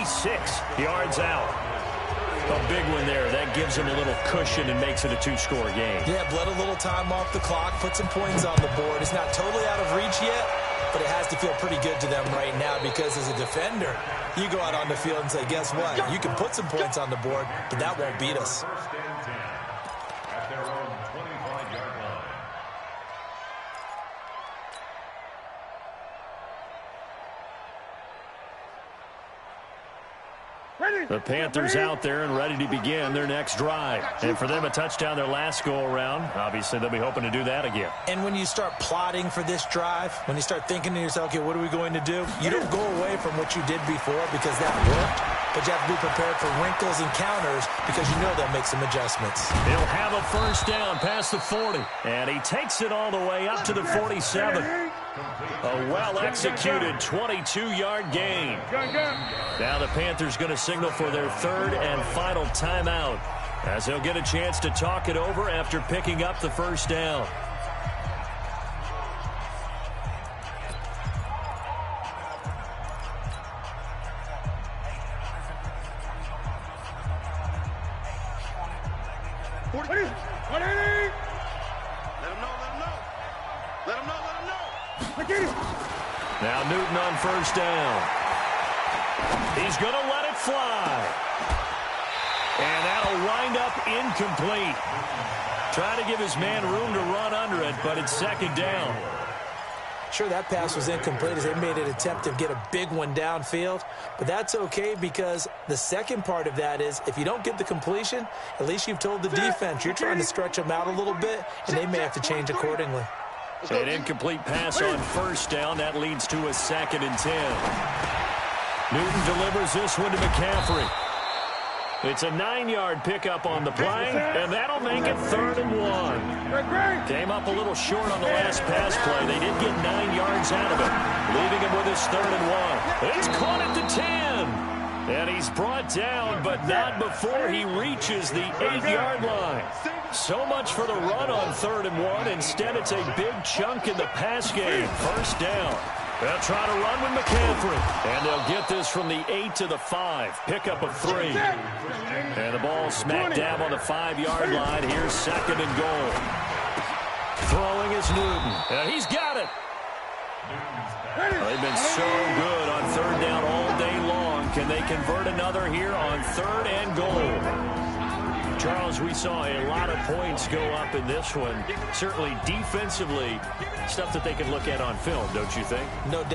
yards out. A big one there. That gives him a little cushion and makes it a 2-score game. Yeah, bled a little time off the clock, put some points on the board. It's not totally out of reach yet, but it has to feel pretty good to them right now because as a defender, you go out on the field and say, guess what? You can put some points on the board, but that won't beat us. First and 10 at their own 25-yard line. The Panthers out there and ready to begin their next drive. And for them, a touchdown their last go-around. Obviously, they'll be hoping to do that again. And when you start plotting for this drive, when you start thinking to yourself, okay, what are we going to do? You don't go away from what you did before because that worked, but you have to be prepared for wrinkles and counters because you know they'll make some adjustments. He'll have a first down past the 40. And he takes it all the way up to the 47. A well-executed 22-yard gain. Now the Panthers going to signal for their third and final timeout as they'll get a chance to talk it over after picking up the first down. Now Newton on first down. He's going to let it fly. And that'll wind up incomplete. Trying to give his man room to run under it, but it's second down. Sure, that pass was incomplete as they made an attempt to get a big one downfield, but that's okay because the second part of that is if you don't get the completion, at least you've told the defense you're trying to stretch them out a little bit, and they may have to change accordingly. An incomplete pass on first down. That leads to a second and 10. Newton delivers this one to McCaffrey. It's a 9-yard pickup on the play, and that'll make it 3rd and 1. Came up a little short on the last pass play. They did get 9 yards out of it, leaving him with his 3rd and 1. He's caught at the 10. And he's brought down, but not before he reaches the 8-yard line. So much for the run on 3rd and 1. Instead, it's a big chunk in the pass game. First down. They'll try to run with McCaffrey. And they'll get this from the 8 to the 5. Pickup of 3. And the ball smack dab on the 5-yard line. Here's 2nd and goal. Throwing is Newton. And he's got it. They've been so good on 3rd down all day long. Can they convert another here on 3rd and goal? Charles, we saw a lot of points go up in this one. Certainly defensively, stuff that they can look at on film, don't you think? No doubt.